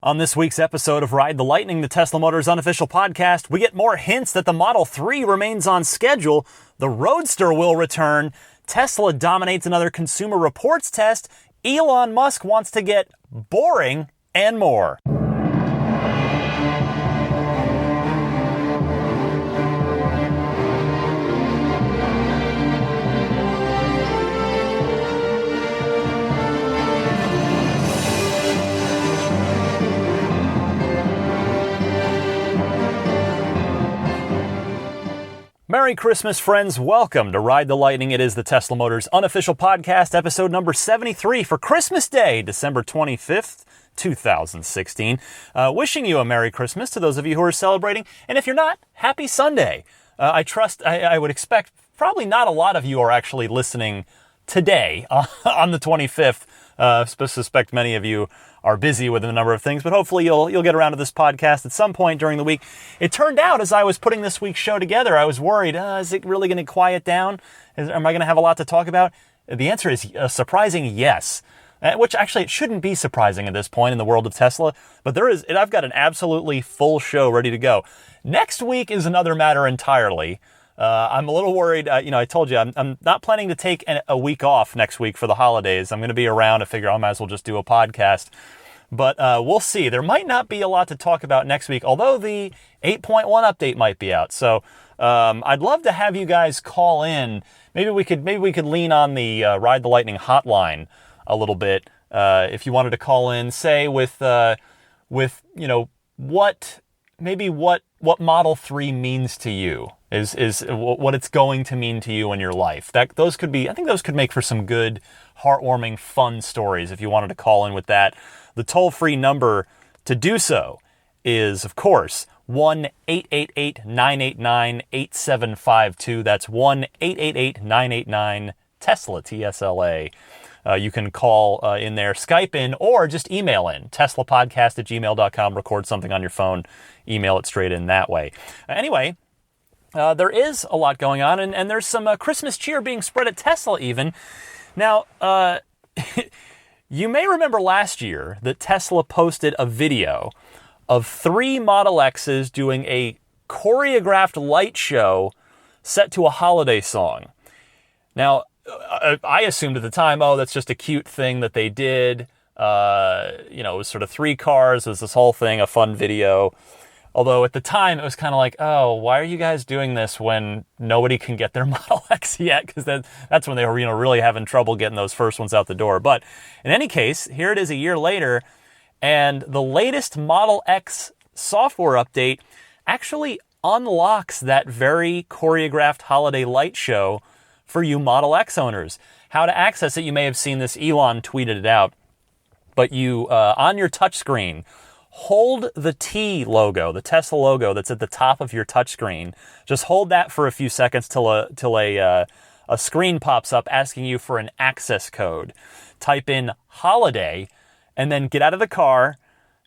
On this week's episode of Ride the Lightning, the Tesla Motors unofficial podcast, we get more hints that the Model 3 remains on schedule, the Roadster will return, Tesla dominates another Consumer Reports test, Elon Musk wants to get boring, and more. Merry Christmas, friends. Welcome to Ride the Lightning. It is the Tesla Motors unofficial podcast, episode number 73 for Christmas Day, December 25th, 2016. Wishing you a Merry Christmas to those of you who are celebrating. And if you're not, Happy Sunday. I would expect probably not a lot of you are actually listening today on the 25th. Suspect many of you are busy with a number of things, but hopefully you'll get around to this podcast at some point during the week. It turned out, as I was putting this week's show together, I was worried, is it really going to quiet down? Am I going to have a lot to talk about? The answer is a surprising yes, which actually it shouldn't be surprising at this point in the world of Tesla, but I've got an absolutely full show ready to go. Next week is another matter entirely. I'm a little worried. I told you I'm not planning to take a week off next week for the holidays. I'm going to be around. I figure I might as well just do a podcast. But we'll see. There might not be a lot to talk about next week, although the 8.1 update might be out. So I'd love to have you guys call in. Maybe we could lean on the Ride the Lightning hotline a little bit. If you wanted to call in, say with what Model 3 means to you. Is what it's going to mean to you in your life. I think those could make for some good, heartwarming, fun stories if you wanted to call in with that. The toll-free number to do so is, of course, 1-888-989-8752. That's 1-888-989-TESLA, T-S-L-A. You can call in there, Skype in, or just email in, teslapodcast@gmail.com. Record something on your phone, email it straight in that way. Anyway, there is a lot going on, and there's some Christmas cheer being spread at Tesla even. Now, you may remember last year that Tesla posted a video of 3 Model X's doing a choreographed light show set to a holiday song. Now, I assumed at the time, that's just a cute thing that they did. It was sort of 3 cars. It was this whole thing, a fun video. Although at the time it was kind of like, why are you guys doing this when nobody can get their Model X yet? Because that's when they were, really having trouble getting those first ones out the door. But in any case, here it is a year later, and the latest Model X software update actually unlocks that very choreographed holiday light show for you Model X owners. How to access it, you may have seen this. Elon tweeted it out. But you, on your touchscreen, hold the T logo, the Tesla logo that's at the top of your touchscreen. Just hold that for a few seconds till a screen pops up asking you for an access code. Type in holiday, and then get out of the car,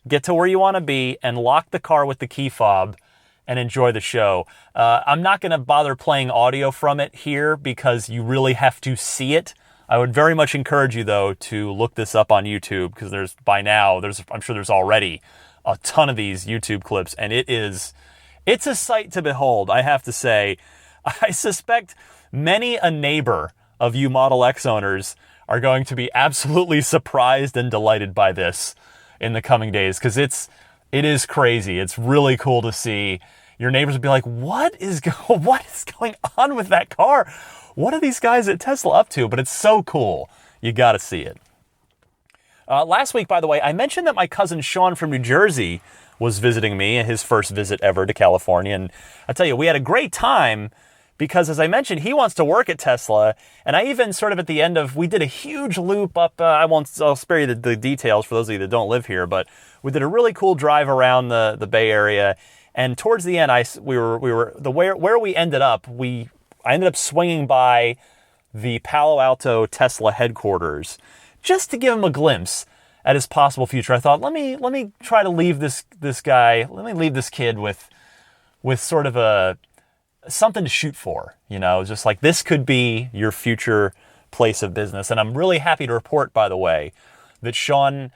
get to where you want to be, and lock the car with the key fob, and enjoy the show. I'm not going to bother playing audio from it here because you really have to see it. I would very much encourage you, though, to look this up on YouTube, because I'm sure there's already a ton of these YouTube clips, and it's a sight to behold, I have to say. I suspect many a neighbor of you Model X owners are going to be absolutely surprised and delighted by this in the coming days, because it is crazy. It's really cool to see. Your neighbors would be like, what is going on with that car? What are these guys at Tesla up to? But it's so cool. You got to see it. Last week, by the way, I mentioned that my cousin Sean from New Jersey was visiting me, his first visit ever to California. And I tell you, we had a great time because, as I mentioned, he wants to work at Tesla. And I even sort of at the end we did a huge loop up. I'll spare you the details for those of you that don't live here, but we did a really cool drive around the Bay Area. And towards the end, where we ended up, I ended up swinging by the Palo Alto Tesla headquarters just to give him a glimpse at his possible future. I thought, let me try to leave this kid with sort of something to shoot for, just like this could be your future place of business. And I'm really happy to report, by the way, that Sean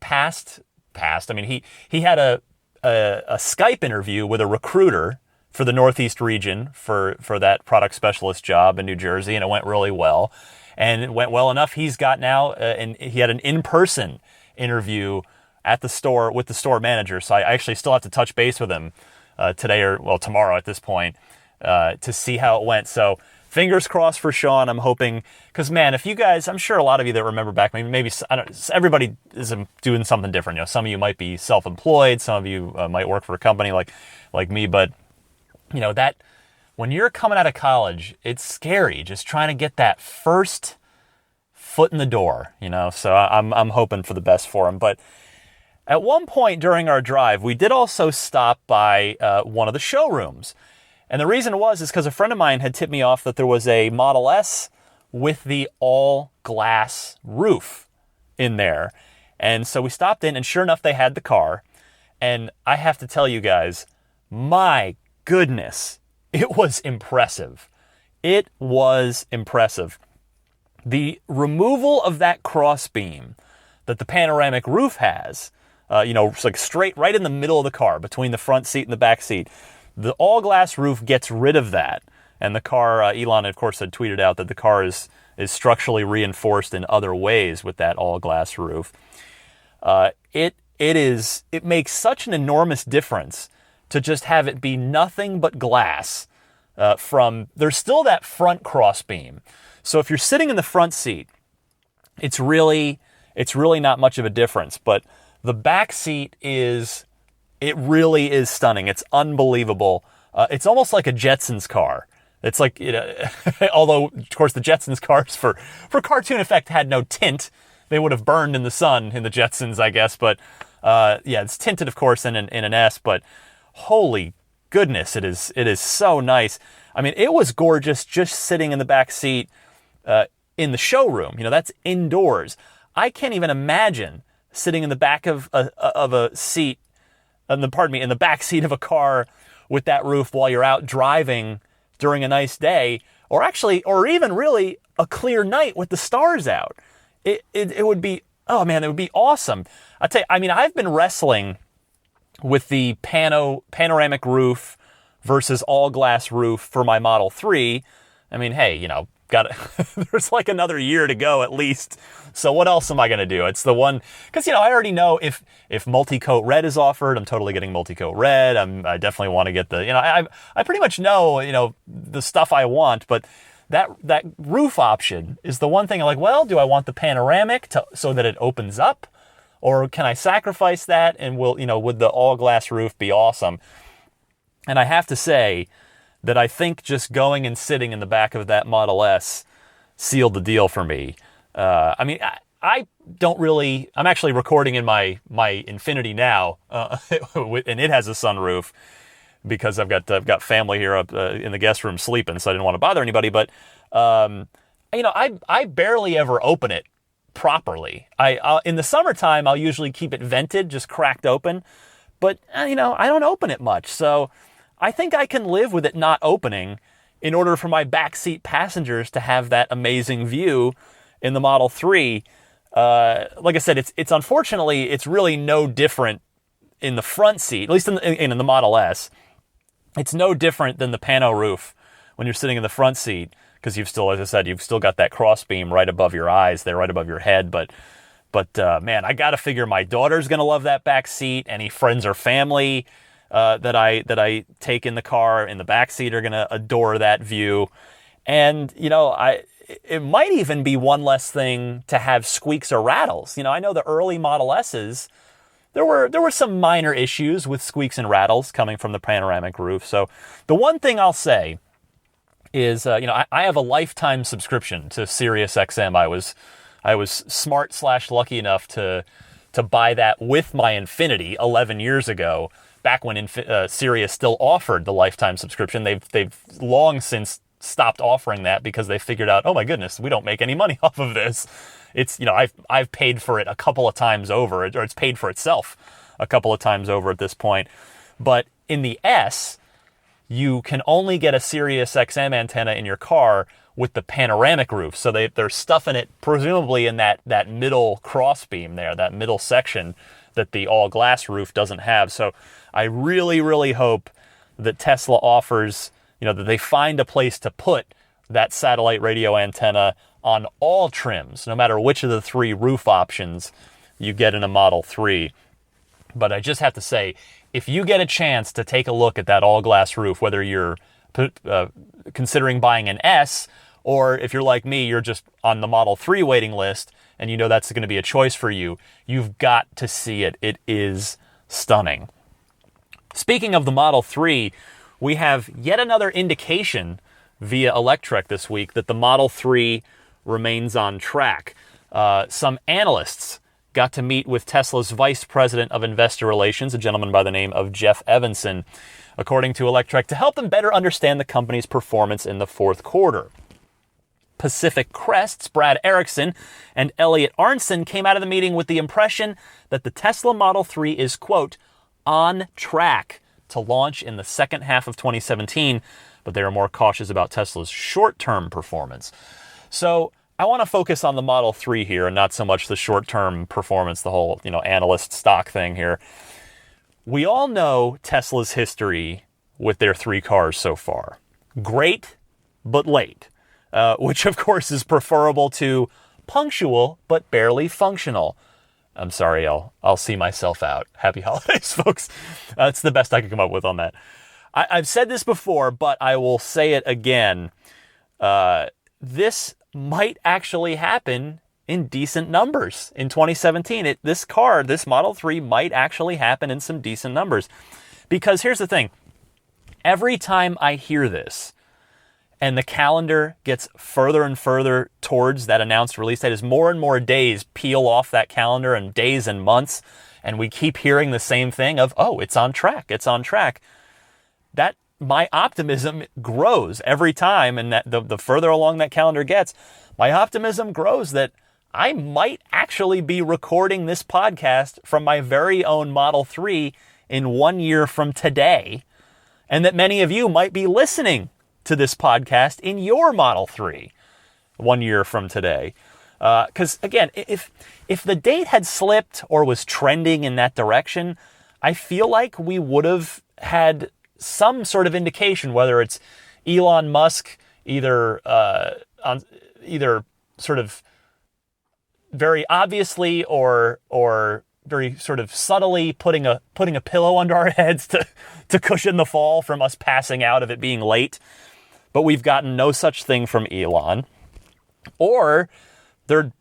passed passed. I mean, he had a Skype interview with a recruiter for the Northeast region for that product specialist job in New Jersey, and it went really well. And it went well enough. He's got now, and he had an in-person interview at the store with the store manager. So I actually still have to touch base with him today or tomorrow at this point to see how it went. So fingers crossed for Sean. I'm hoping, because man, if you guys, I'm sure a lot of you that remember back, maybe I don't, everybody is doing something different. You know, some of you might be self-employed, some of you might work for a company like me, but you know that when you're coming out of college, it's scary just trying to get that first foot in the door. You know, so I'm hoping for the best for him. But at one point during our drive, we did also stop by one of the showrooms. And the reason is because a friend of mine had tipped me off that there was a Model S with the all-glass roof in there. And so we stopped in, and sure enough, they had the car. And I have to tell you guys, my goodness, it was impressive. It was impressive. The removal of that crossbeam that the panoramic roof has, it's like straight right in the middle of the car, between the front seat and the back seat. The all-glass roof gets rid of that. And the car, Elon, of course, had tweeted out that the car is structurally reinforced in other ways with that all-glass roof. It makes such an enormous difference to just have it be nothing but glass. There's still that front crossbeam. So if you're sitting in the front seat, it's really not much of a difference. But the back seat it really is stunning. It's unbelievable. It's almost like a Jetsons car. It's like, although, of course, the Jetsons cars for cartoon effect had no tint. They would have burned in the sun in the Jetsons, I guess. But, it's tinted, of course, in an S. But holy goodness, it is so nice. I mean, it was gorgeous just sitting in the back seat in the showroom. You know, that's indoors. I can't even imagine sitting in the back of a seat, in the back seat of a car with that roof while you're out driving during a nice day, or even really a clear night with the stars out. It would be, oh man, it would be awesome. I tell you, I mean, I've been wrestling with the panoramic roof versus all glass roof for my Model 3. I mean, hey, there's like another year to go at least. So what else am I going to do? It's the one, because, I already know if multi-coat red is offered, I'm totally getting multi-coat red. I definitely want to get I pretty much know, the stuff I want, but that roof option is the one thing I'm like, well, do I want the panoramic so that it opens up? Or can I sacrifice that and would the all glass roof be awesome? And I have to say that I think just going and sitting in the back of that Model S sealed the deal for me. I don't really, I'm actually recording in my Infinity now, and it has a sunroof because I've got family here up in the guest room sleeping, so I didn't want to bother anybody. But, I barely ever open it properly. In the summertime, I'll usually keep it vented, just cracked open. But, I don't open it much. So I think I can live with it not opening in order for my backseat passengers to have that amazing view in the Model 3. Like I said, it's unfortunately, it's really no different in the front seat, at least in the Model S. It's no different than the pano roof when you're sitting in the front seat, because you've still, as I said, you've still got that crossbeam right above your eyes there, right above your head. But man, I got to figure my daughter's going to love that back seat. Any friends or family that I take in the car in the back seat are going to adore that view. And, it might even be one less thing to have squeaks or rattles. I know the early Model S's, there were some minor issues with squeaks and rattles coming from the panoramic roof. So the one thing I'll say is, I have a lifetime subscription to SiriusXM. I was smart/lucky enough to buy that with my Infinity 11 years ago, back when Sirius still offered the lifetime subscription. They've long since stopped offering that because they figured out, oh my goodness, we don't make any money off of this. It's, I've paid for it a couple of times over, or it's paid for itself a couple of times over at this point. But in the S, you can only get a Sirius XM antenna in your car with the panoramic roof. So they're stuffing it presumably in that middle crossbeam there, that middle section. that the all-glass roof doesn't have. So I really, really hope that Tesla offers, that they find a place to put that satellite radio antenna on all trims, no matter which of the 3 roof options you get in a Model 3. But I just have to say, if you get a chance to take a look at that all-glass roof, whether you're considering buying an S, or if you're like me, you're just on the Model 3 waiting list, and that's going to be a choice for you, you've got to see it. It is stunning. Speaking of the Model 3, we have yet another indication via Electrek this week that the Model 3 remains on track. Some analysts got to meet with Tesla's Vice President of Investor Relations, a gentleman by the name of Jeff Evanson, according to Electrek, to help them better understand the company's performance in the fourth quarter. Pacific Crest's Brad Erickson and Elliot Arnson came out of the meeting with the impression that the Tesla Model 3 is, quote, on track to launch in the second half of 2017, but they are more cautious about Tesla's short-term performance. So I want to focus on the Model 3 here and not so much the short-term performance, the whole, analyst stock thing here. We all know Tesla's history with their 3 cars so far. Great, but late. Which, of course, is preferable to punctual but barely functional. I'm sorry, I'll see myself out. Happy holidays, folks. That's the best I could come up with on that. I've said this before, but I will say it again. This might actually happen in decent numbers in 2017. This Model 3 might actually happen in some decent numbers. Because here's the thing. Every time I hear this, and the calendar gets further and further towards that announced release date, as more and more days peel off that calendar, and days and months, and we keep hearing the same thing of, oh, it's on track, that my optimism grows every time, and that the further along that calendar gets, my optimism grows that I might actually be recording this podcast from my very own Model 3 in 1 year from today, and that many of you might be listening to this podcast in your Model 3 1 year from today. Because, again, if the date had slipped or was trending in that direction, I feel like we would have had some sort of indication, whether it's Elon Musk either sort of very obviously or very sort of subtly putting a pillow under our heads to cushion the fall from us passing out of it being late. But we've gotten no such thing from Elon. Or there'd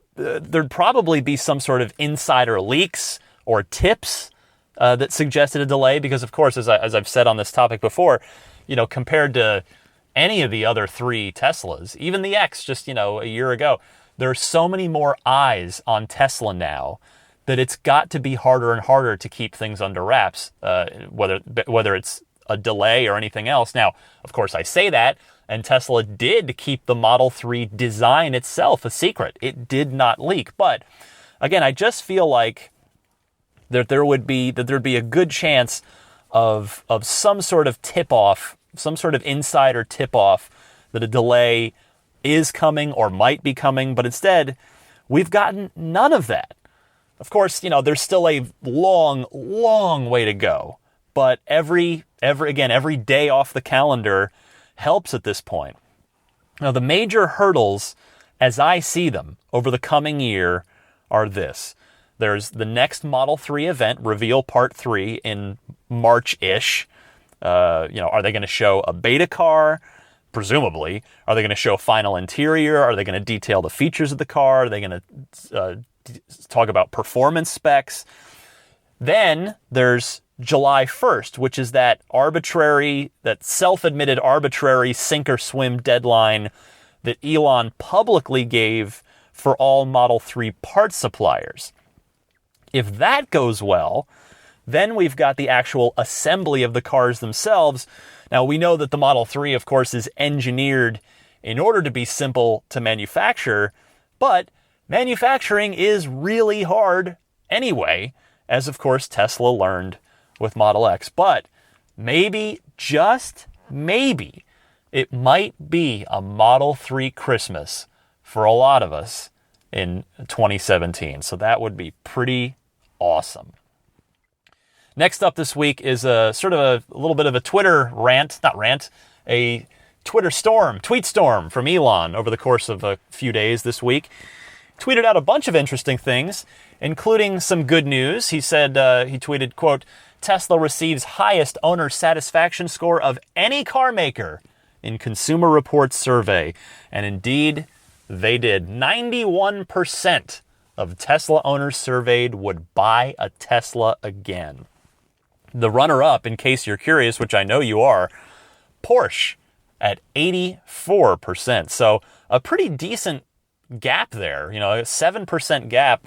probably be some sort of insider leaks or tips that suggested a delay. Because, of course, as I've said on this topic before, compared to any of the other 3 Teslas, even the X just, a year ago, there are so many more eyes on Tesla now that it's got to be harder and harder to keep things under wraps, whether it's a delay or anything else. Now, of course, I say that, and Tesla did keep the Model 3 design itself a secret. It did not leak. But again, I just feel like there'd be a good chance of some sort of tip-off, some sort of insider tip-off that a delay is coming or might be coming. But instead, we've gotten none of that. Of course, there's still a long, long way to go. But every day off the calendar helps at this point. Now, the major hurdles, as I see them over the coming year, are this. There's the next Model 3 event, Reveal Part 3, in March-ish. Are they going to show a beta car? Presumably. Are they going to show final interior? Are they going to detail the features of the car? Are they going to talk about performance specs? Then there's July 1st, which is that self-admitted arbitrary sink or swim deadline that Elon publicly gave for all Model 3 part suppliers. If that goes well, then we've got the actual assembly of the cars themselves. Now, we know that the Model 3, of course, is engineered in order to be simple to manufacture, but manufacturing is really hard anyway, as, of course, Tesla learned with Model X. But maybe, just maybe, it might be a Model 3 Christmas for a lot of us in 2017. So that would be pretty awesome. Next up this week is a sort of a little bit of a Twitter rant, not rant, a Twitter storm, tweet storm from Elon over the course of a few days this week. Tweeted out a bunch of interesting things, including some good news. He said, he tweeted, quote, Tesla receives highest owner satisfaction score of any car maker in Consumer Reports survey. And indeed, they did. 91% of Tesla owners surveyed would buy a Tesla again. The runner-up, in case you're curious, which I know you are, Porsche at 84%. So a pretty decent gap there, a 7% gap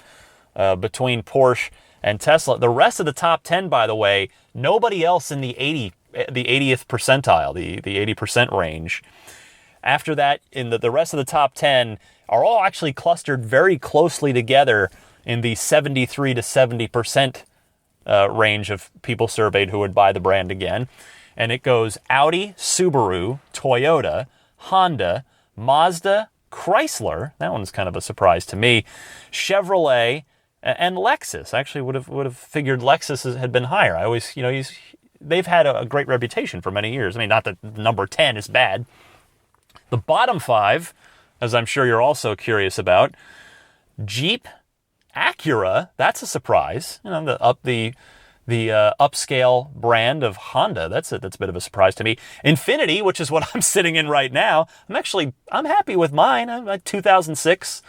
between Porsche and Tesla. The rest of the top 10, by the way, nobody else in the 80th percentile, the 80% range. After that, in the rest of the top 10 are all actually clustered very closely together in the 73 to 70% range of people surveyed who would buy the brand again. And it goes Audi, Subaru, Toyota, Honda, Mazda, Chrysler. That one's kind of a surprise to me. Chevrolet and Lexus. Actually, would have figured Lexus had been higher. I always, they've had a great reputation for many years. I mean, not that number 10 is bad. The bottom 5, as I'm sure you're also curious about, Jeep, Acura. That's a surprise. The upscale brand of Honda. That's a bit of a surprise to me. Infiniti, which is what I'm sitting in right now. I'm happy with mine. I'm a 2006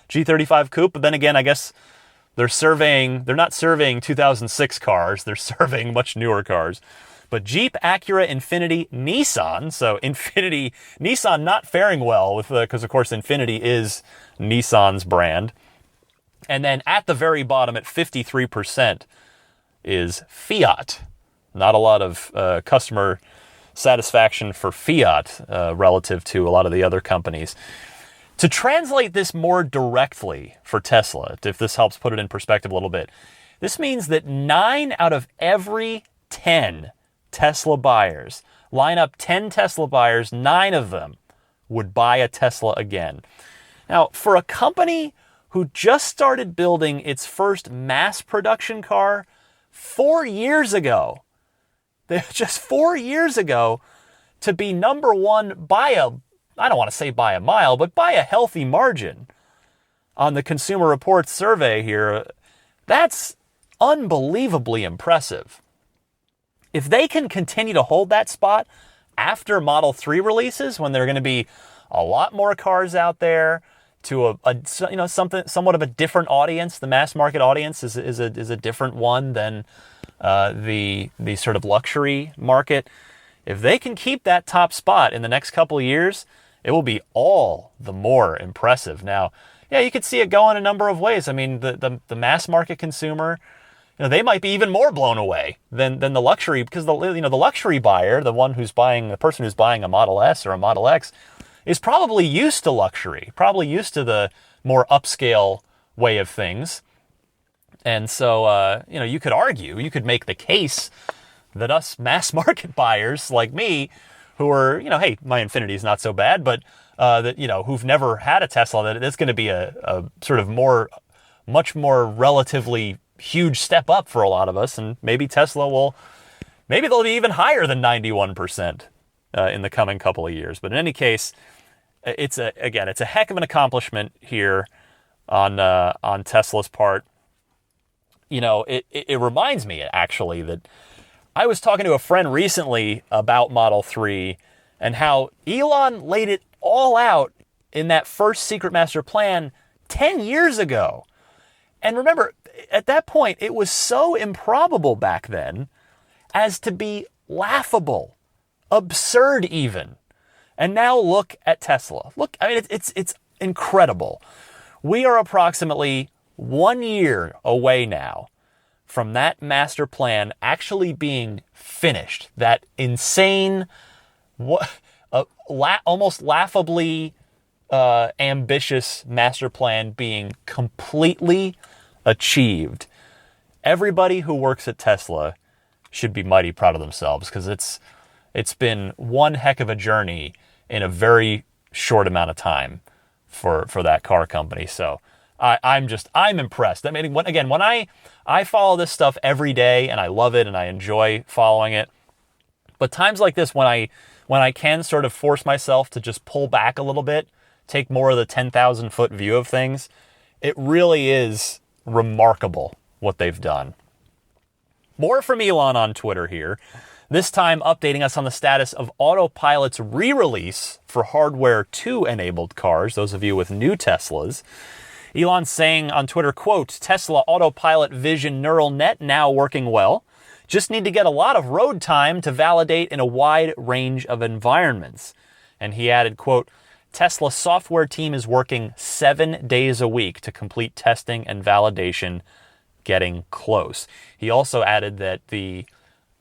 G35 Coupe. But then again, I guess they're not surveying 2006 cars. They're surveying much newer cars. But Jeep, Acura, Infiniti, Nissan. So Nissan not faring well because of course Infiniti is Nissan's brand. And then at the very bottom at 53% is Fiat. Not a lot of customer satisfaction for Fiat relative to a lot of the other companies. To translate this more directly for Tesla, if this helps put it in perspective a little bit, this means that 9 out of every 10 Tesla buyers, line up 10 Tesla buyers, 9 of them would buy a Tesla again. Now, for a company who just started building its first mass production car 4 years ago, just 4 years ago, to be number one by I don't want to say by a mile, but by a healthy margin on the Consumer Reports survey here, that's unbelievably impressive. If they can continue to hold that spot after Model 3 releases, when there are going to be a lot more cars out there to somewhat of a different audience, the mass market audience is a different one than the sort of luxury market. If they can keep that top spot in the next couple of years, it will be all the more impressive. Now, yeah, you could see it go in a number of ways. I mean, the mass market consumer, they might be even more blown away than the luxury, because the luxury buyer, the person who's buying a Model S or a Model X, is probably used to luxury, probably used to the more upscale way of things. And so, you could make the case that us mass market buyers like me, who are, hey, my Infiniti is not so bad, but who've never had a Tesla, that it's going to be a sort of much more relatively huge step up for a lot of us. And maybe they'll be even higher than 91% in the coming couple of years. But in any case, it's a heck of an accomplishment here on Tesla's part. It reminds me actually that I was talking to a friend recently about Model 3 and how Elon laid it all out in that first secret master plan 10 years ago. And remember, at that point, it was so improbable back then as to be laughable, absurd even. And now look at Tesla. Look, I mean, it's incredible. We are approximately 1 year away now from that master plan actually being finished. That insane, almost laughably ambitious master plan being completely achieved. Everybody who works at Tesla should be mighty proud of themselves, because it's been one heck of a journey in a very short amount of time for that car company. So I'm impressed. I mean, when I follow this stuff every day and I love it and I enjoy following it, but times like this when I can sort of force myself to just pull back a little bit, take more of the 10,000 foot view of things, it really is remarkable what they've done. More from Elon on Twitter here, this time updating us on the status of Autopilot's re-release for Hardware 2-enabled cars, those of you with new Teslas. Elon saying on Twitter, quote, Tesla Autopilot Vision Neural Net now working well. Just need to get a lot of road time to validate in a wide range of environments. And he added, quote, Tesla software team is working 7 days a week to complete testing and validation, getting close. He also added that the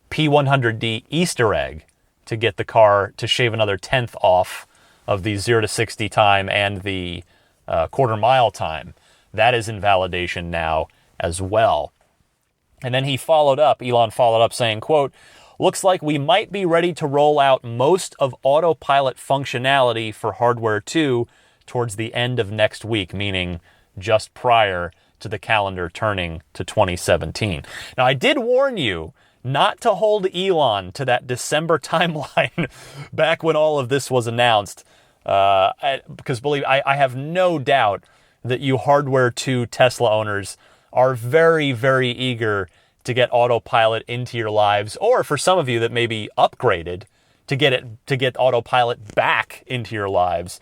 P100D Easter egg to get the car to shave another 10th off of the 0 to 60 time and the quarter mile time, that is in validation now as well. And then Elon followed up saying, quote, looks like we might be ready to roll out most of Autopilot functionality for Hardware 2 towards the end of next week, meaning just prior to the calendar turning to 2017. Now, I did warn you not to hold Elon to that December timeline back when all of this was announced, because I have no doubt that you Hardware 2 Tesla owners are very, very eager to get Autopilot into your lives, or for some of you that may be upgraded to get Autopilot back into your lives.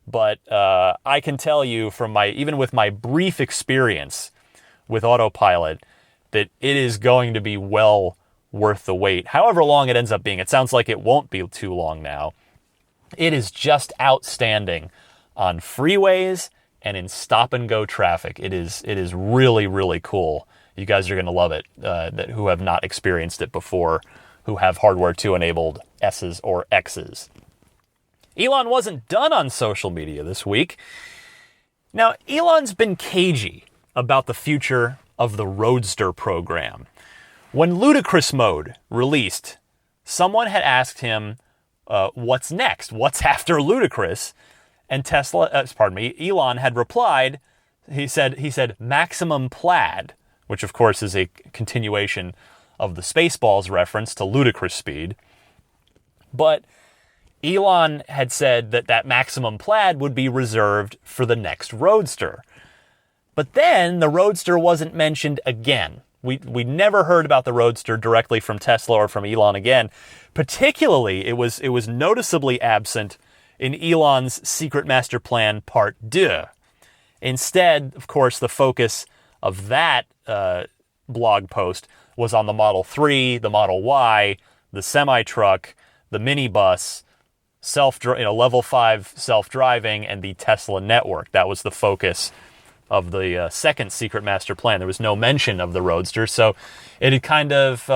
But I can tell you from even with my brief experience with Autopilot that it is going to be well worth the wait. However long it ends up being, it sounds like it won't be too long now. It is just outstanding on freeways and in stop-and-go traffic. It is really, really cool. You guys are going to love it, who have not experienced it before, who have Hardware 2-enabled S's or X's. Elon wasn't done on social media this week. Now, Elon's been cagey about the future of the Roadster program. When Ludicrous Mode released, someone had asked him, what's next? What's after Ludicrous? And Elon had replied, he said Maximum Plaid, which of course is a continuation of the Spaceballs reference to ludicrous speed. But Elon had said that Maximum Plaid would be reserved for the next Roadster. But then the Roadster wasn't mentioned again. We never heard about the Roadster directly from Tesla or from Elon again. Particularly, it was noticeably absent in Elon's Secret Master Plan Part 2. Instead, of course, the focus of that blog post was on the Model 3, the Model Y, the semi-truck, the minibus, level 5 self-driving, and the Tesla network. That was the focus of the second Secret Master Plan. There was no mention of the Roadster, so it had kind of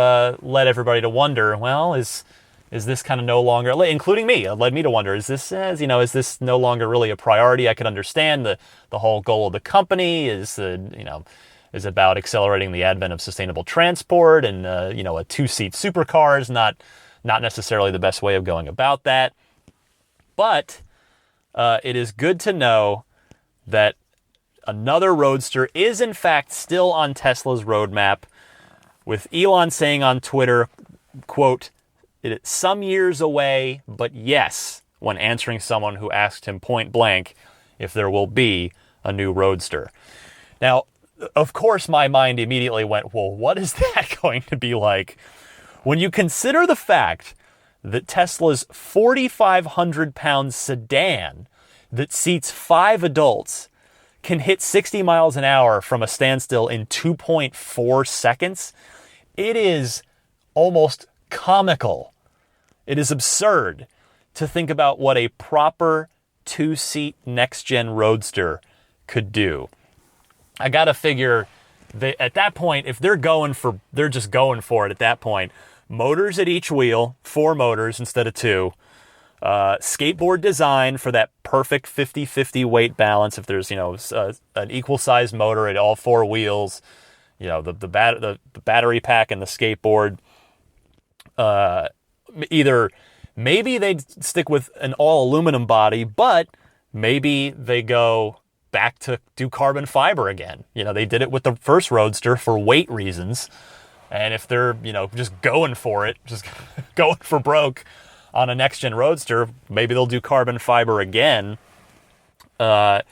led everybody to wonder, well, is this kind of no longer, including me, it led me to wonder, is this no longer really a priority? I could understand the whole goal of the company is about accelerating the advent of sustainable transport, and a two-seat supercar is not necessarily the best way of going about that. But it is good to know that another Roadster is in fact still on Tesla's roadmap, with Elon saying on Twitter, quote, "It's some years away, but yes," when answering someone who asked him point blank if there will be a new Roadster. Now, of course, my mind immediately went, well, what is that going to be like? When you consider the fact that Tesla's 4,500-pound sedan that seats 5 adults can hit 60 miles an hour from a standstill in 2.4 seconds, it is almost comical. It is absurd to think about what a proper 2-seat next-gen Roadster could do. I gotta figure that at that point, if they're just going for it at that point. Motors at each wheel, 4 motors instead of 2. Skateboard design for that perfect 50-50 weight balance. If there's, an equal size motor at all 4 wheels, the battery pack and the skateboard. Either maybe they'd stick with an all aluminum body, but maybe they go back to do carbon fiber again. They did it with the first Roadster for weight reasons. And if they're, just going for it, just going for broke on a next-gen Roadster, maybe they'll do carbon fiber again. But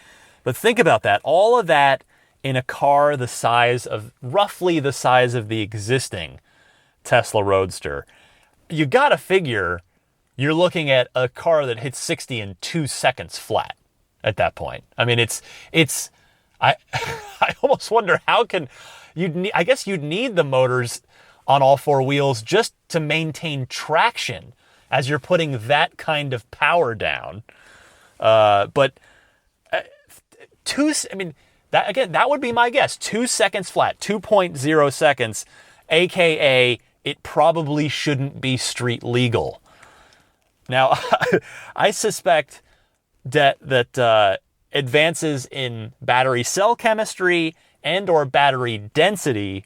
think about that. All of that in a car roughly the size of the existing Tesla Roadster. You gotta figure you're looking at a car that hits 60 in 2 seconds flat at that point. I mean, I almost wonder I guess you'd need the motors on all four wheels just to maintain traction as you're putting that kind of power down. But that would be my guess. 2 seconds flat, 2.0 seconds, aka it probably shouldn't be street legal. Now, I suspect that advances in battery cell chemistry and or battery density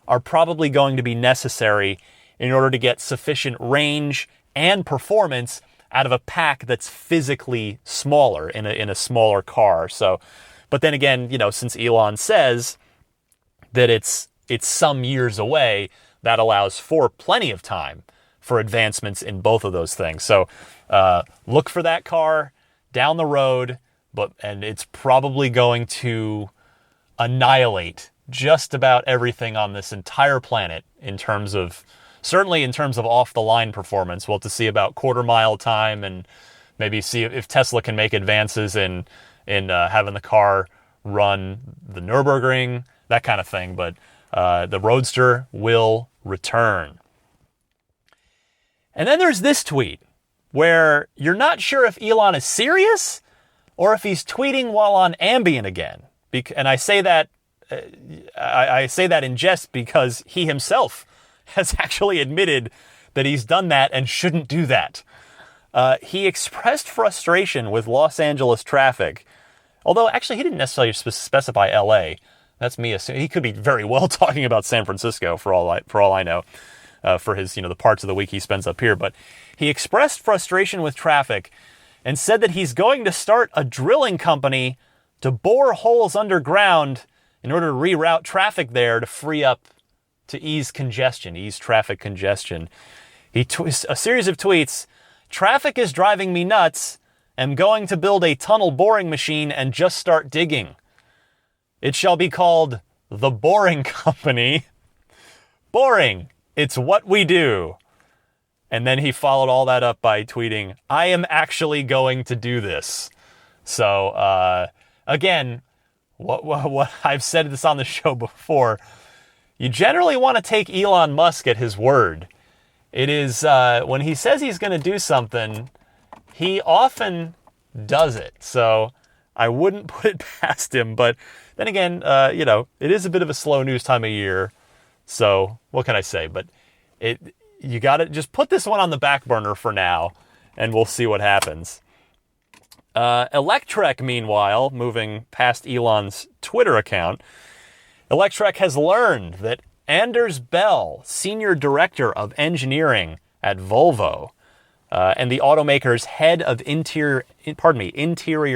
are probably going to be necessary in order to get sufficient range and performance out of a pack that's physically smaller in a smaller car. So, but then again, since Elon says that it's some years away, that allows for plenty of time for advancements in both of those things. So, look for that car down the road, and it's probably going to annihilate just about everything on this entire planet certainly in terms of off-the-line performance. We'll have to see about quarter-mile time and maybe see if Tesla can make advances in having the car run the Nürburgring, that kind of thing. But the Roadster will return. And then there's this tweet where you're not sure if Elon is serious or if he's tweeting while on Ambien again. And I say that in jest because he himself has actually admitted that he's done that and shouldn't do that. He expressed frustration with Los Angeles traffic, although actually he didn't necessarily specify LA. That's me assuming. He could be very well talking about San Francisco for all I know, for his the parts of the week he spends up here. But he expressed frustration with traffic and said that he's going to start a drilling company to bore holes underground in order to reroute traffic there to ease traffic congestion. A series of tweets: "Traffic is driving me nuts. Am going to build a tunnel boring machine and just start digging. It shall be called the Boring Company. Boring. It's what we do." And then he followed all that up by tweeting, "I am actually going to do this." So, again, what I've said this on the show before, you generally want to take Elon Musk at his word. It is, when he says he's going to do something, he often does it. So I wouldn't put it past him. But then again, it is a bit of a slow news time of year. So what can I say? But you got to just put this one on the back burner for now, and we'll see what happens. Electrek, meanwhile, moving past Elon's Twitter account, Electrek has learned that Anders Bell, Senior Director of Engineering at Volvo, and the automaker's head of interior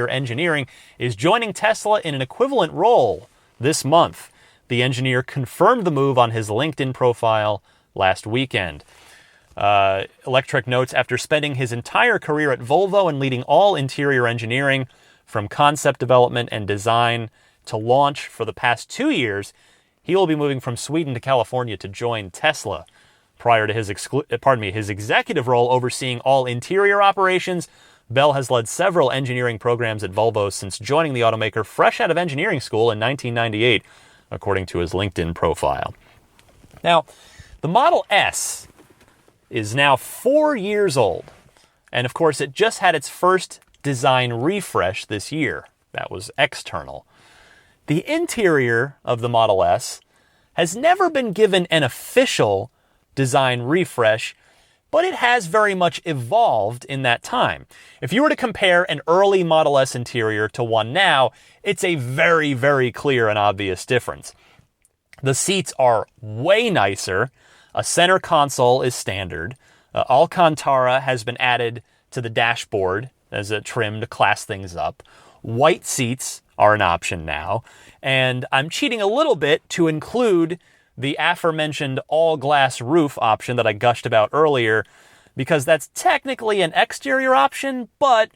engineering, is joining Tesla in an equivalent role this month. The engineer confirmed the move on his LinkedIn profile last weekend. Electrek notes, after spending his entire career at Volvo and leading all interior engineering from concept development and design to launch for the past 2 years, he will be moving from Sweden to California to join Tesla. Prior to his executive role overseeing all interior operations, Bell has led several engineering programs at Volvo since joining the automaker fresh out of engineering school in 1998, according to his LinkedIn profile. Now, the Model S is now 4 years old, and of course it just had its first design refresh this year. That was external. The interior of the Model S has never been given an official design refresh, but it has very much evolved in that time. If you were to compare an early Model S interior to one now, it's a very, very clear and obvious difference. The seats are way nicer. A center console is standard. Alcantara has been added to the dashboard as a trim to class things up. White seats are an option now. And I'm cheating a little bit to include the aforementioned all-glass roof option that I gushed about earlier, because that's technically an exterior option, but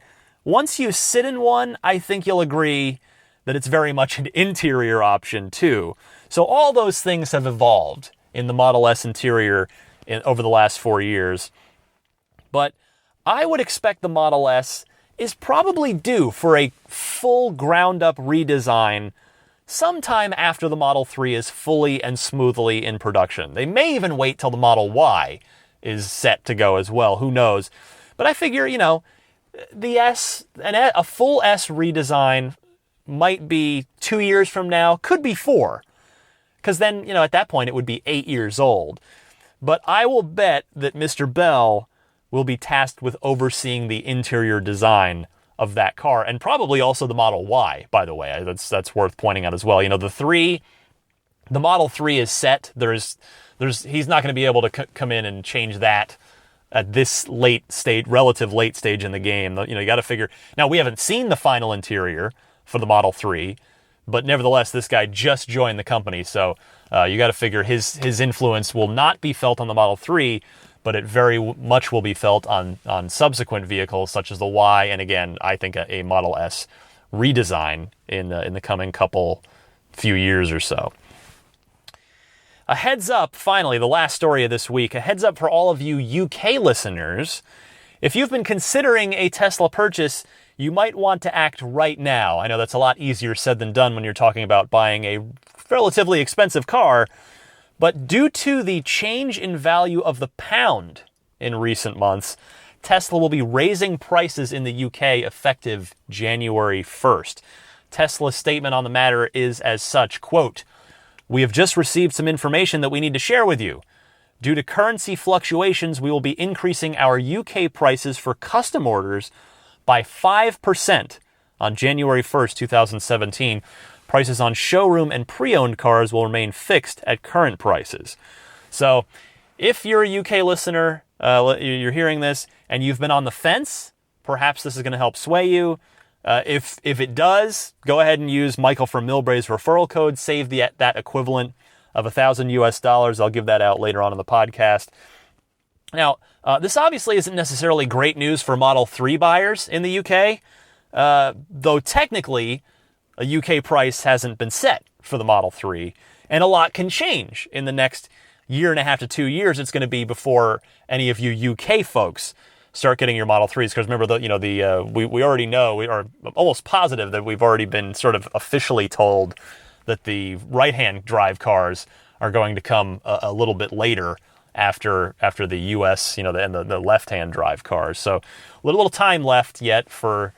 once you sit in one, I think you'll agree that it's very much an interior option too. So all those things have evolved in the Model S interior over the last 4 years. But I would expect the Model S is probably due for a full ground-up redesign sometime after the Model 3 is fully and smoothly in production. They may even wait till the Model Y is set to go as well. Who knows? But I figure, the S, a full S redesign might be 2 years from now, could be 4. Because then, at that point, it would be 8 years old. But I will bet that Mr. Bell will be tasked with overseeing the interior design of that car, and probably also the Model Y, by the way. That's worth pointing out as well. The Model 3 is set. He's not going to be able to come in and change that at this relative late stage in the game. You got to figure. Now, we haven't seen the final interior for the Model 3, but nevertheless, this guy just joined the company, so you got to figure his influence will not be felt on the Model 3, but it very much will be felt on subsequent vehicles such as the Y, and again, I think a Model S redesign in the coming few years or so. A heads up, finally, the last story of this week, a heads up for all of you UK listeners. If you've been considering a Tesla purchase, you might want to act right now. I know that's a lot easier said than done when you're talking about buying a relatively expensive car, but due to the change in value of the pound in recent months, Tesla will be raising prices in the UK effective January 1st. Tesla's statement on the matter is as such, quote, "We have just received some information that we need to share with you. Due to currency fluctuations, we will be increasing our UK prices for custom orders by 5% on January 1st, 2017. Prices on showroom and pre-owned cars will remain fixed at current prices." So if you're a UK listener, you're hearing this, and you've been on the fence, perhaps this is going to help sway you. If it does, go ahead and use Michael from Milbray's referral code. Save that equivalent of $1,000 US. I'll give that out later on in the podcast. Now, this obviously isn't necessarily great news for Model 3 buyers in the UK, though technically a UK price hasn't been set for the Model 3, and a lot can change in the next year and a half to 2 years. It's going to be before any of you UK folks start getting your Model 3s, because remember, we already know, we are almost positive that we've already been sort of officially told that the right-hand drive cars are going to come a little bit later after the US, and the left-hand drive cars. So a little time left yet for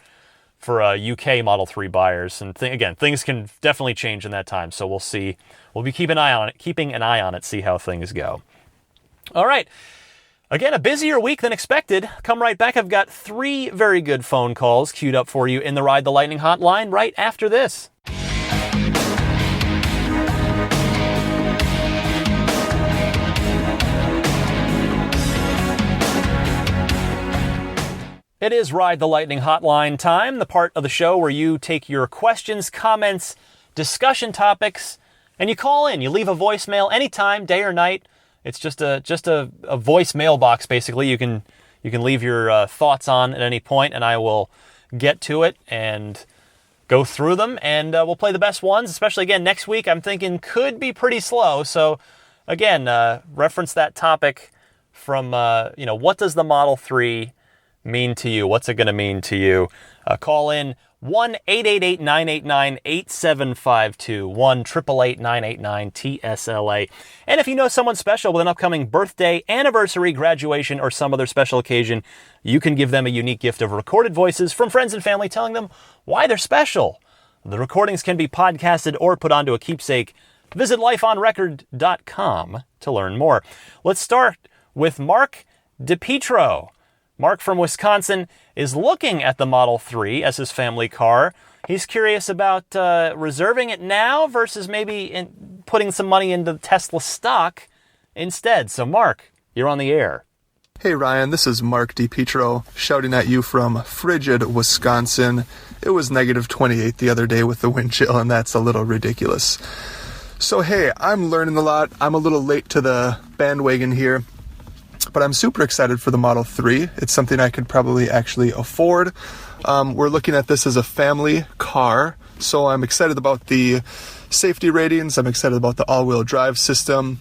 UK Model 3 buyers. And again, things can definitely change in that time. So we'll see. We'll be keeping an eye on it, see how things go. All right. Again, a busier week than expected. Come right back. I've got 3 very good phone calls queued up for you in the Ride the Lightning hotline right after this. It is Ride the Lightning hotline time, the part of the show where you take your questions, comments, discussion topics, and you call in. You leave a voicemail anytime, day or night. It's just a voice mailbox, basically. You can leave your thoughts on at any point, and I will get to it and go through them, and we'll play the best ones. Especially again next week, I'm thinking could be pretty slow. So again, reference that topic from what does the Model 3 mean to you? What's it going to mean to you? Call in 1-888-989-8752, 1-888-989-TSLA. And if you know someone special with an upcoming birthday, anniversary, graduation, or some other special occasion, you can give them a unique gift of recorded voices from friends and family telling them why they're special. The recordings can be podcasted or put onto a keepsake. Visit lifeonrecord.com to learn more. Let's start with Mark DePietro. Mark from Wisconsin is looking at the Model 3 as his family car. He's curious about reserving it now versus maybe putting some money into Tesla stock instead. So, Mark, you're on the air. Hey Ryan, this is Mark DiPietro shouting at you from frigid Wisconsin. It was negative 28 the other day with the wind chill, and that's a little ridiculous. So hey, I'm learning a lot. I'm a little late to the bandwagon here, but I'm super excited for the Model 3. It's something I could probably actually afford. We're looking at this as a family car, so I'm excited about the safety ratings. I'm excited about the all-wheel drive system,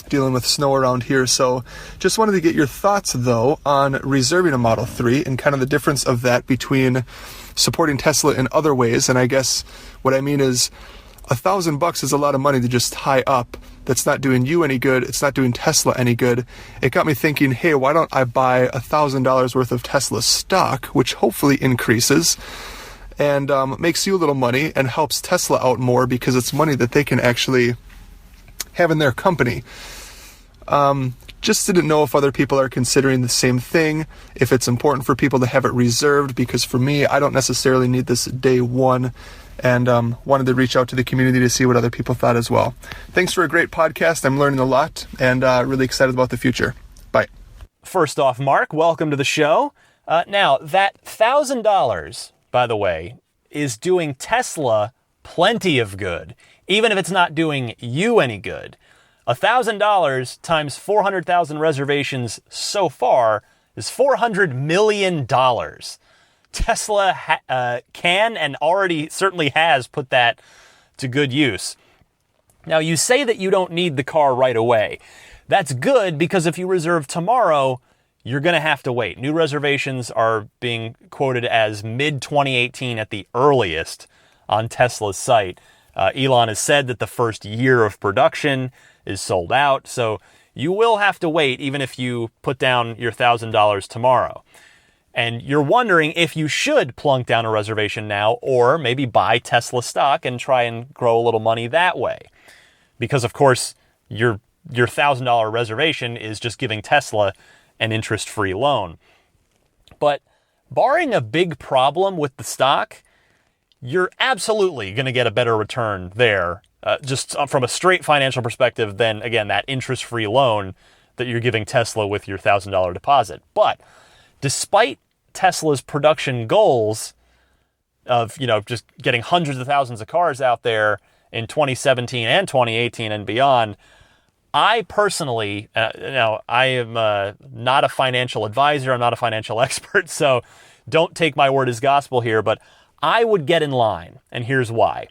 dealing with snow around here. So just wanted to get your thoughts though on reserving a Model 3 and kind of the difference of that between supporting Tesla in other ways. And I guess what I mean is $1,000 is a lot of money to just tie up. That's not doing you any good. It's not doing Tesla any good. It got me thinking, hey, why don't I buy $1,000 worth of Tesla stock, which hopefully increases and makes you a little money and helps Tesla out more because it's money that they can actually have in their company. Just didn't know if other people are considering the same thing, if it's important for people to have it reserved, because for me, I don't necessarily need this day one, and wanted to reach out to the community to see what other people thought as well. Thanks for a great podcast. I'm learning a lot and really excited about the future. Bye. First off, Mark, welcome to the show. Now, that $1,000, by the way, is doing Tesla plenty of good, even if it's not doing you any good. $1,000 times 400,000 reservations so far is $400 million. Tesla can and already certainly has put that to good use. Now, you say that you don't need the car right away. That's good because if you reserve tomorrow, you're going to have to wait. New reservations are being quoted as mid-2018 at the earliest on Tesla's site. Elon has said that the first year of production is sold out, so you will have to wait even if you put down your $1,000 tomorrow. And you're wondering if you should plunk down a reservation now or maybe buy Tesla stock and try and grow a little money that way. Because, of course, your $1,000 reservation is just giving Tesla an interest-free loan. But barring a big problem with the stock, you're absolutely going to get a better return there, just from a straight financial perspective than, again, that interest-free loan that you're giving Tesla with your $1,000 deposit. But despite Tesla's production goals of, just getting hundreds of thousands of cars out there in 2017 and 2018 and beyond, I personally, I am not a financial advisor. I'm not a financial expert, so don't take my word as gospel here, but I would get in line, and here's why.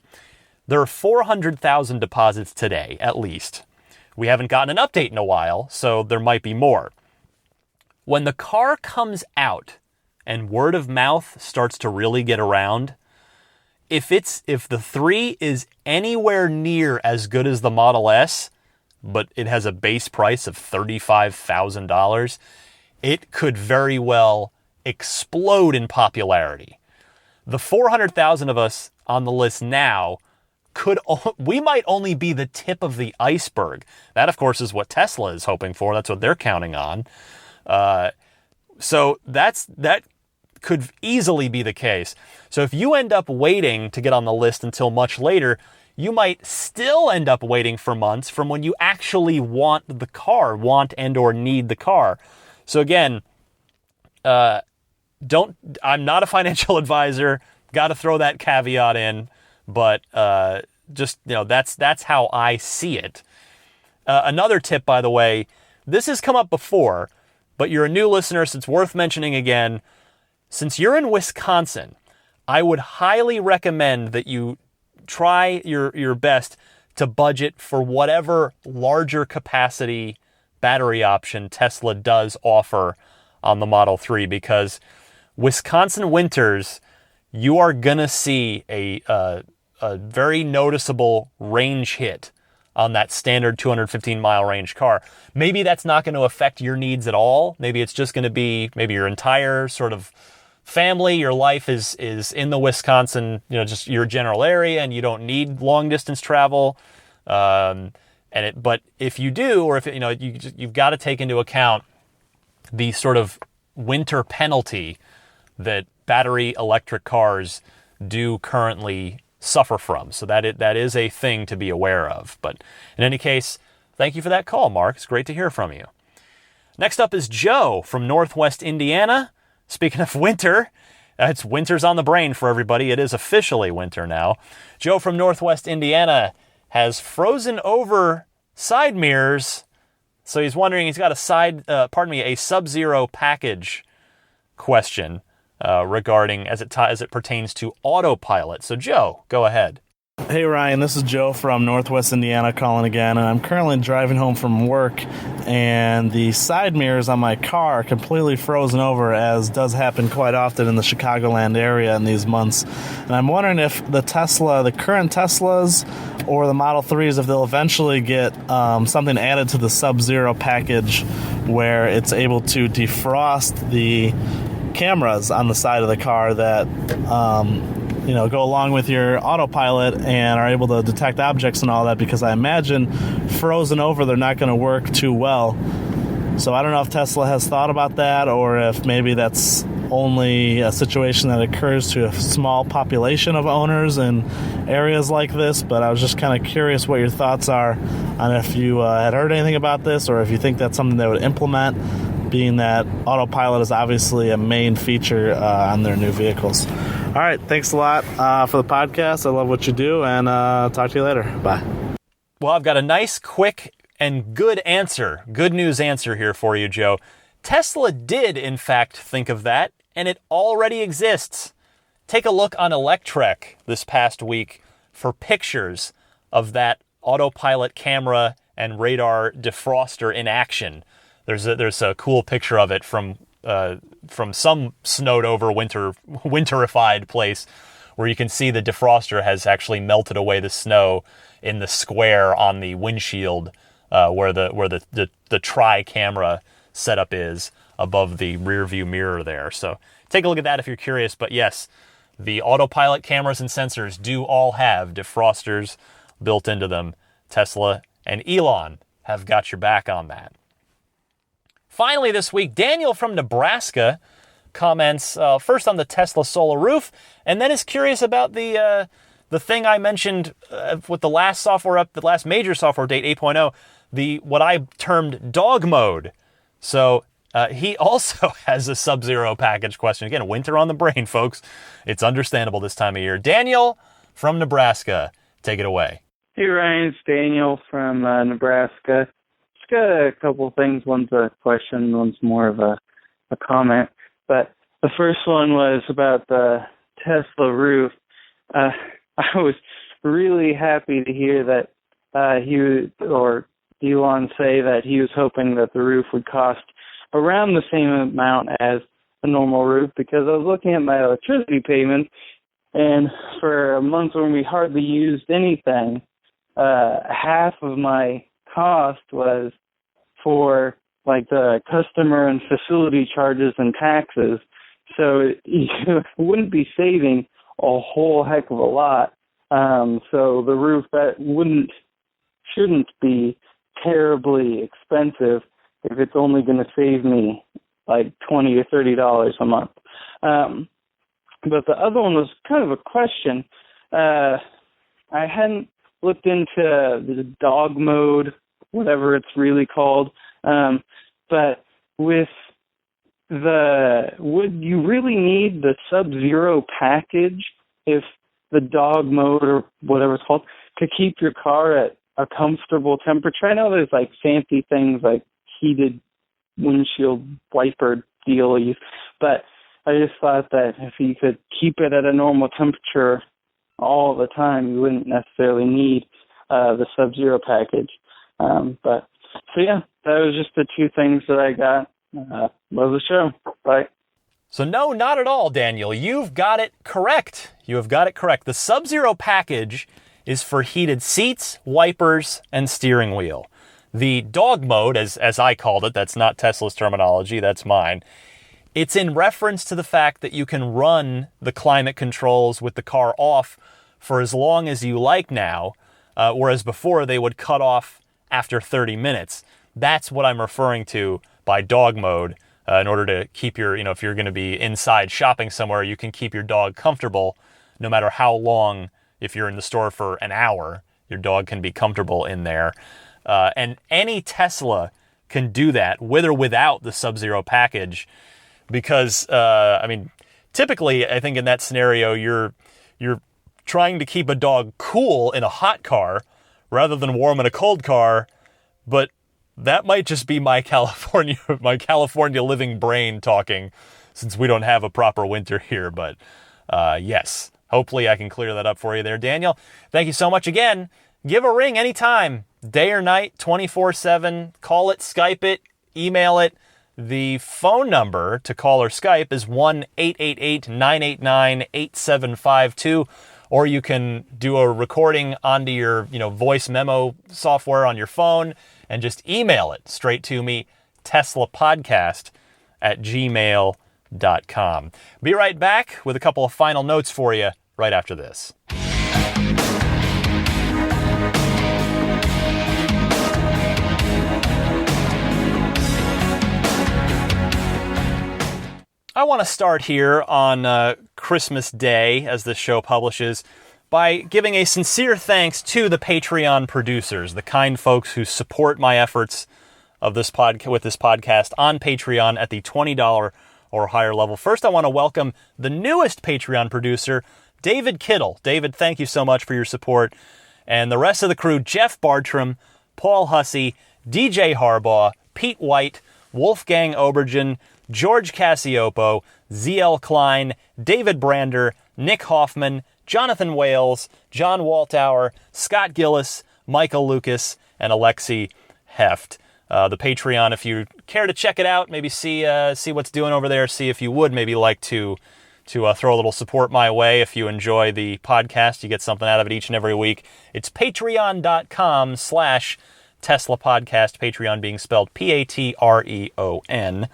There are 400,000 deposits today, at least. We haven't gotten an update in a while, so there might be more. When the car comes out and word of mouth starts to really get around, if the 3 is anywhere near as good as the Model S, but it has a base price of $35,000, it could very well explode in popularity. The 400,000 of us on the list now we might only be the tip of the iceberg. That, of course, is what Tesla is hoping for. That's what they're counting on. So that could easily be the case. So if you end up waiting to get on the list until much later, you might still end up waiting for months from when you actually want and or need the car. So again, I'm not a financial advisor. Got to throw that caveat in, but that's how I see it. Another tip, by the way, this has come up before, but you're a new listener, so it's worth mentioning again. Since you're in Wisconsin, I would highly recommend that you try your best to budget for whatever larger capacity battery option Tesla does offer on the Model 3, because Wisconsin winters, you are going to see a very noticeable range hit on that standard 215-mile range car. Maybe that's not going to affect your needs at all. Maybe it's just going to be your entire sort of family, your life is in the Wisconsin, just your general area, and you don't need long distance travel. But if you do, or if you've got to take into account the sort of winter penalty that battery electric cars do currently suffer from. So that is a thing to be aware of. But in any case, thank you for that call, Mark. It's great to hear from you. Next up is Joe from Northwest Indiana. Speaking of winter, it's winter's on the brain for everybody. It is officially winter now. Joe from Northwest Indiana has frozen over side mirrors. So he's wondering, he's got a Sub-Zero package question regarding as it pertains to autopilot. So Joe, go ahead. Hey Ryan, this is Joe from Northwest Indiana calling again, and I'm currently driving home from work, and the side mirrors on my car are completely frozen over, as does happen quite often in the Chicagoland area in these months. And I'm wondering if the current Teslas or the Model 3s, if they'll eventually get something added to the Sub-Zero package where it's able to defrost the cameras on the side of the car that go along with your autopilot and are able to detect objects and all that, because I imagine frozen over, they're not going to work too well. So I don't know if Tesla has thought about that, or if maybe that's only a situation that occurs to a small population of owners in areas like this. But I was just kind of curious what your thoughts are on if you had heard anything about this, or if you think that's something they would implement, being that autopilot is obviously a main feature on their new vehicles. All right, thanks a lot for the podcast. I love what you do, and talk to you later. Bye. Well, I've got a nice, quick, and good news answer here for you, Joe. Tesla did, in fact, think of that, and it already exists. Take a look on Electrek this past week for pictures of that autopilot camera and radar defroster in action. There's a cool picture of it from some snowed over winterified place where you can see the defroster has actually melted away the snow in the square on the windshield where the tri-camera setup is above the rear view mirror there. So take a look at that if you're curious. But yes, the autopilot cameras and sensors do all have defrosters built into them. Tesla and Elon have got your back on that. Finally this week, Daniel from Nebraska comments first on the Tesla Solar Roof, and then is curious about the thing I mentioned with the last major software update, 8.0, what I termed dog mode. So he also has a Sub-Zero package question. Again, winter on the brain, folks. It's understandable this time of year. Daniel from Nebraska, take it away. Hey Ryan, it's Daniel from Nebraska. Got a couple things. One's a question, one's more of a comment. But the first one was about the Tesla roof. I was really happy to hear that Elon say that he was hoping that the roof would cost around the same amount as a normal roof, because I was looking at my electricity payment, and for a month when we hardly used anything, half of my cost was for like the customer and facility charges and taxes. So you wouldn't be saving a whole heck of a lot. So the roof shouldn't be terribly expensive if it's only going to save me like $20 or $30 a month. But the other one was kind of a question. I hadn't looked into the dog mode, whatever it's really called. But would you really need the Sub-Zero package if the dog mode or whatever it's called to keep your car at a comfortable temperature? I know there's like fancy things like heated windshield wiper dealies, but I just thought that if you could keep it at a normal temperature all the time, you wouldn't necessarily need the Sub-Zero package. So yeah, that was just the two things that I got. Love the show. Bye. So no, not at all, Daniel. You've got it correct. You have got it correct. The Sub-Zero package is for heated seats, wipers, and steering wheel. The dog mode, as I called it, that's not Tesla's terminology, that's mine. It's in reference to the fact that you can run the climate controls with the car off for as long as you like now, whereas before they would cut off after 30 minutes. That's what I'm referring to by dog mode. In order to keep your, if you're going to be inside shopping somewhere, you can keep your dog comfortable no matter how long. If you're in the store for an hour, your dog can be comfortable in there. And any Tesla can do that with or without the Sub-Zero package. Because, typically, I think in that scenario, you're trying to keep a dog cool in a hot car rather than warm in a cold car. But that might just be my California living brain talking, since we don't have a proper winter here. But yes, hopefully I can clear that up for you there, Daniel. Thank you so much again. Give a ring anytime, day or night, 24/7. Call it, Skype it, email it. The phone number to call or Skype is 1-888-989-8752, or you can do a recording onto your voice memo software on your phone and just email it straight to me, teslapodcast@gmail.com. Be right back with a couple of final notes for you right after this. I want to start here on Christmas Day, as this show publishes, by giving a sincere thanks to the Patreon producers, the kind folks who support my efforts of this with this podcast on Patreon at the $20 or higher level. First, I want to welcome the newest Patreon producer, David Kittle. David, thank you so much for your support. And the rest of the crew, Jeff Bartram, Paul Hussey, DJ Harbaugh, Pete White, Wolfgang Obergen, George Cassiopo, ZL Klein, David Brander, Nick Hoffman, Jonathan Wales, John Waltauer, Scott Gillis, Michael Lucas, and Alexi Heft. The Patreon, if you care to check it out, maybe see what's doing over there, see if you would maybe like to throw a little support my way. If you enjoy the podcast, you get something out of it each and every week. It's patreon.com/Tesla Podcast, Patreon being spelled Patreon.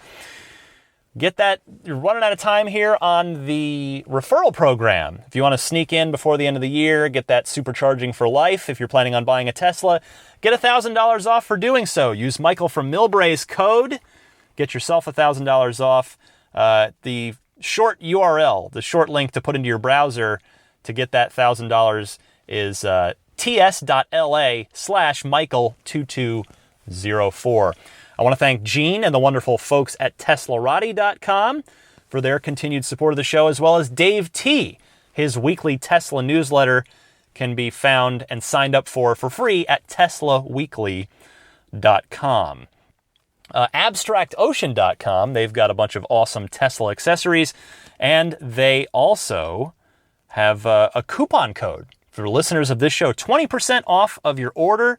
Get that. You're running out of time here on the referral program. If you want to sneak in before the end of the year, get that supercharging for life. If you're planning on buying a Tesla, get $1,000 off for doing so. Use Michael from Milbray's code. Get yourself $1,000 off. The short URL, the short link to put into your browser to get that $1,000 is ts.la/Michael2204. I want to thank Gene and the wonderful folks at Teslarati.com for their continued support of the show, as well as Dave T. His weekly Tesla newsletter can be found and signed up for free at teslaweekly.com. AbstractOcean.com, they've got a bunch of awesome Tesla accessories, and they also have a coupon code for listeners of this show, 20% off of your order.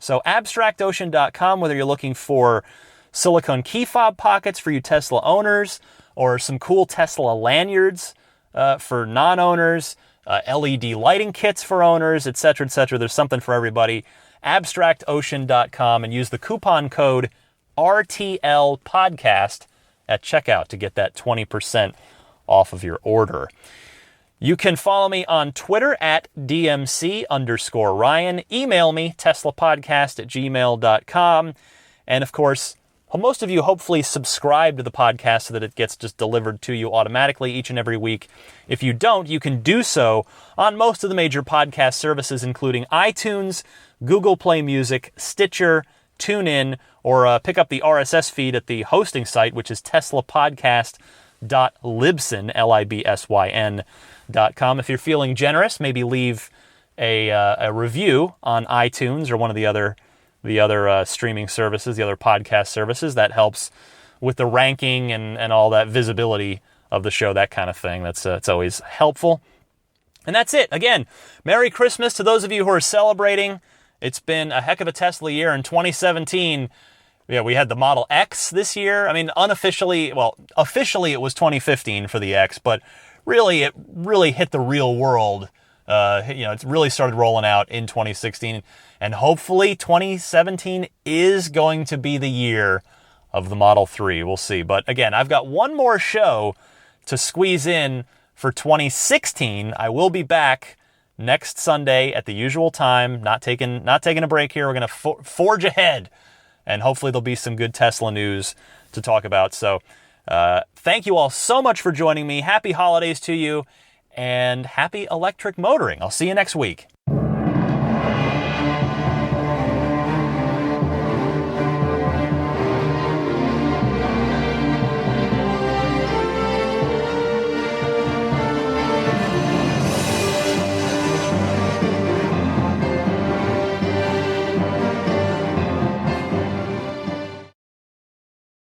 So AbstractOcean.com, whether you're looking for silicone key fob pockets for you Tesla owners, or some cool Tesla lanyards for non-owners, LED lighting kits for owners, etc., there's something for everybody. AbstractOcean.com, and use the coupon code RTLPodcast at checkout to get that 20% off of your order. You can follow me on Twitter at DMC_Ryan. Email me, teslapodcast@gmail.com. And of course, most of you hopefully subscribe to the podcast so that it gets just delivered to you automatically each and every week. If you don't, you can do so on most of the major podcast services, including iTunes, Google Play Music, Stitcher, TuneIn, or pick up the RSS feed at the hosting site, which is teslapodcast.libsyn, LIBSYN.com. If you're feeling generous, maybe leave a review on iTunes or one of the other streaming services, the other podcast services. That helps with the ranking and all that visibility of the show, that kind of thing. It's always helpful. And that's it. Again, Merry Christmas to those of you who are celebrating. It's been a heck of a Tesla year in 2017. Yeah, we had the Model X this year. I mean, officially it was 2015 for the X, but it really hit the real world. It's really started rolling out in 2016, and hopefully 2017 is going to be the year of the Model 3. We'll see. But again, I've got one more show to squeeze in for 2016. I will be back next Sunday at the usual time. Not taking a break here. We're going to forge ahead, and hopefully there'll be some good Tesla news to talk about. So thank you all so much for joining me. Happy holidays to you, and happy electric motoring. I'll see you next week.